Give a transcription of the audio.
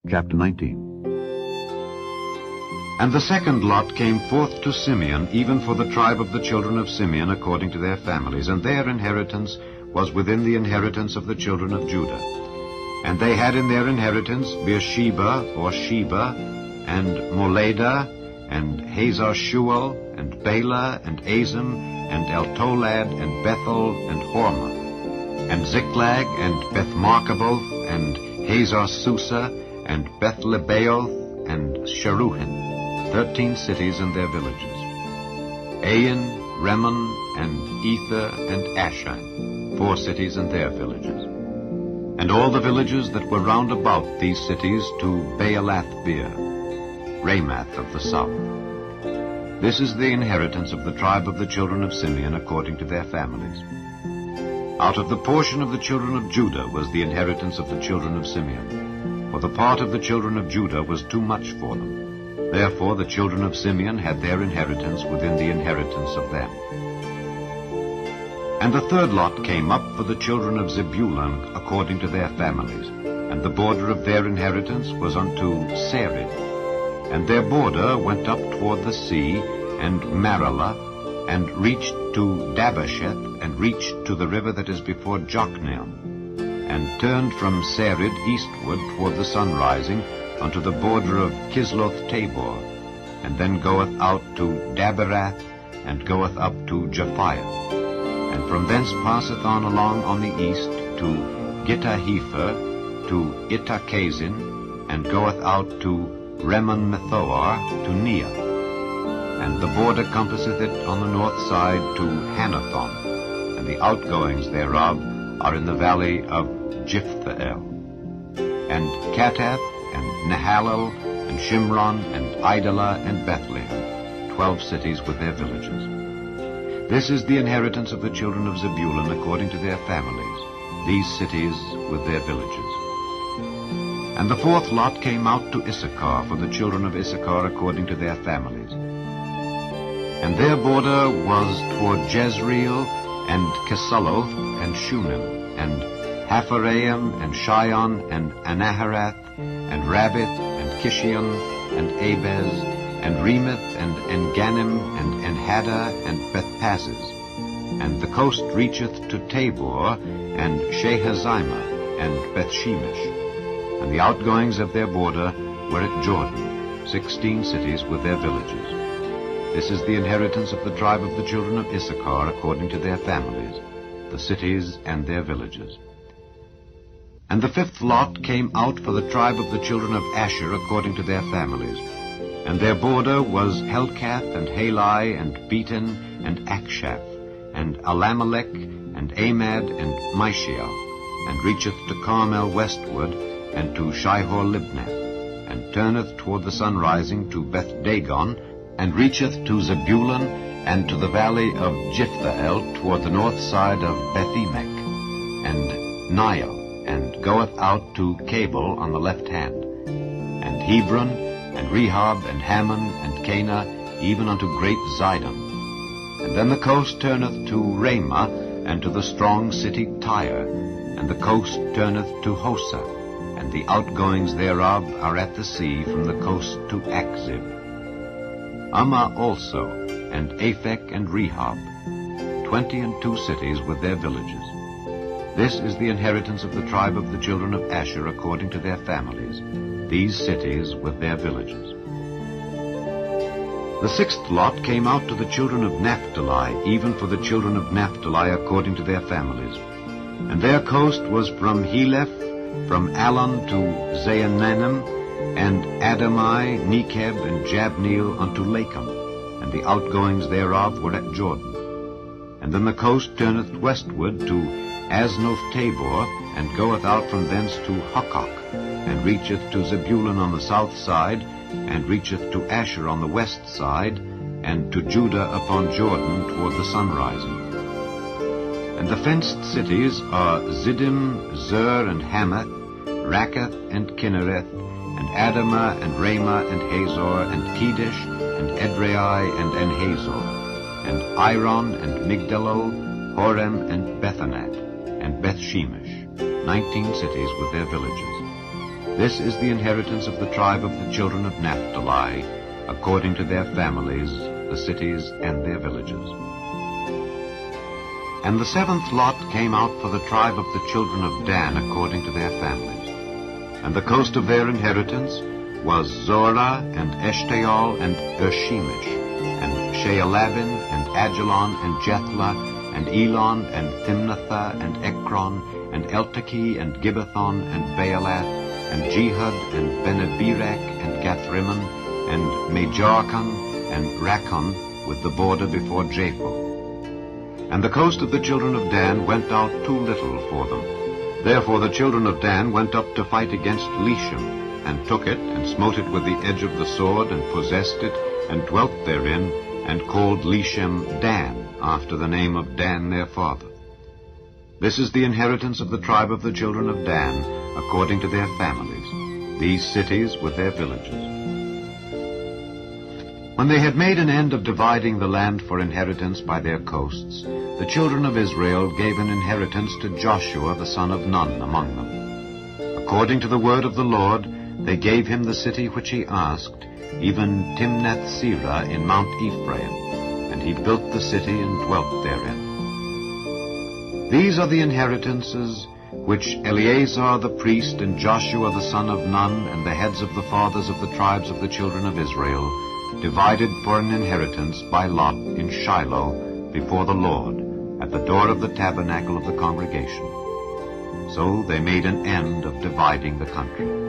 Chapter 19. And the second lot came forth to Simeon, even for the tribe of the children of Simeon, according to their families, and their inheritance was within the inheritance of the children of Judah. And they had in their inheritance Beersheba, or Sheba, and Moladah, and Hazar-Shual, and Bela, and Azim, and Eltolad, and Bethel, and Hormah, and Ziklag, and Beth-Marcaboth, and Hazar-Susa, and Beth-Lebaoth, and Sharuhen, 13 cities and their villages. Ain, Rimmon, and Ether, and Ashan, 4 cities and their villages. And all the villages that were round about these cities to Baalath-beer, Ramath of the south. This is the inheritance of the tribe of the children of Simeon according to their families. Out of the portion of the children of Judah was the inheritance of the children of Simeon, for the part of the children of Judah was too much for them. Therefore the children of Simeon had their inheritance within the inheritance of them. And the third lot came up for the children of Zebulun according to their families, and the border of their inheritance was unto Sarid. And their border went up toward the sea, and Maralah, and reached to Dabasheth, and reached to the river that is before Jokneam, and turned from Sarid eastward toward the sun rising, unto the border of Kisloth-Tabor, and then goeth out to Daberath, and goeth up to Japhia, and from thence passeth on along on the east to Gittah-Hefer, to Ittah-Kazin, and goeth out to Remon-Methoar, to Neah. And the border compasseth it on the north side to Hanathon, and the outgoings thereof are in the valley of Jiphthahel. And Kattath, and Nahalal, and Shimron, and Idalah, and Bethlehem, 12 cities with their villages. This is the inheritance of the children of Zebulun according to their families, these cities with their villages. And the fourth lot came out to Issachar for the children of Issachar according to their families. And their border was toward Jezreel, and Kesuloth, and Shunem, and Hapharaim, and Shion, and Anaharath, and Rabbith, and Kishion, and Abez, and Remoth, and Engannim, and Enhaddah, and Bethpazzez. And the coast reacheth to Tabor, and Shahazimah, and Bethshemesh. And the outgoings of their border were at Jordan, 16 cities with their villages. This is the inheritance of the tribe of the children of Issachar according to their families, the cities and their villages. And the fifth lot came out for the tribe of the children of Asher according to their families. And their border was Helkath, and Halai, and Beton, and Akshaph, and Alamelech, and Amad, and Mishael, and reacheth to Carmel westward, and to Shihor-Libnath, and turneth toward the sun rising to Beth-Dagon, and reacheth to Zebulun, and to the valley of Jiphthahel toward the north side of Beth-Emek, and Nile, and goeth out to Cabul on the left hand, and Hebron, and Rehob, and Hammon, and Cana, even unto great Zidon. And then the coast turneth to Ramah, and to the strong city Tyre, and the coast turneth to Hosa, and the outgoings thereof are at the sea from the coast to Akzib. Ammah also, and Aphek, and Rehob, 22 cities with their villages. This is the inheritance of the tribe of the children of Asher according to their families, these cities with their villages. The sixth lot came out to the children of Naphtali, even for the children of Naphtali according to their families. And their coast was from Heleph, from Allon to Zaanannim, and Adamai, Nekeb, and Jabneel unto Lakum, and the outgoings thereof were at Jordan. And then the coast turneth westward to Aznoth-Tabor, and goeth out from thence to Hukkok, and reacheth to Zebulun on the south side, and reacheth to Asher on the west side, and to Judah upon Jordan toward the sun rising. And the fenced cities are Ziddim, Zer, and Hamath, Rakkath, and Kinnereth, and Adamah, and Ramah, and Hazor, and Kedesh, and Edrei, and Enhazor, and Iron, and Migdalo, Horem, and Bethanath, and Bethshemesh, 19 cities with their villages. This is the inheritance of the tribe of the children of Naphtali, according to their families, the cities and their villages. And the seventh lot came out for the tribe of the children of Dan, according to their families. And the coast of their inheritance was Zorah, and Eshtaol, and Ershemish, and Shealabin, and Ajalon, and Jethlah, and Elon, and Thimnathah, and Ekron, and Eltekeh, and Gibbethon, and Baalath, and Jehud, and Beneberek, and Gathrimmon, and Majarkon, and Rakkon, with the border before Japheth. And the coast of the children of Dan went out too little for them. Therefore the children of Dan went up to fight against Leshem, and took it, and smote it with the edge of the sword, and possessed it, and dwelt therein, and called Leshem Dan, after the name of Dan their father. This is the inheritance of the tribe of the children of Dan, according to their families, these cities with their villages. When they had made an end of dividing the land for inheritance by their coasts, the children of Israel gave an inheritance to Joshua the son of Nun among them. According to the word of the Lord, they gave him the city which he asked, even Timnath-Serah in Mount Ephraim, and he built the city and dwelt therein. These are the inheritances which Eleazar the priest and Joshua the son of Nun and the heads of the fathers of the tribes of the children of Israel divided for an inheritance by lot in Shiloh before the Lord, at the door of the tabernacle of the congregation. So they made an end of dividing the country.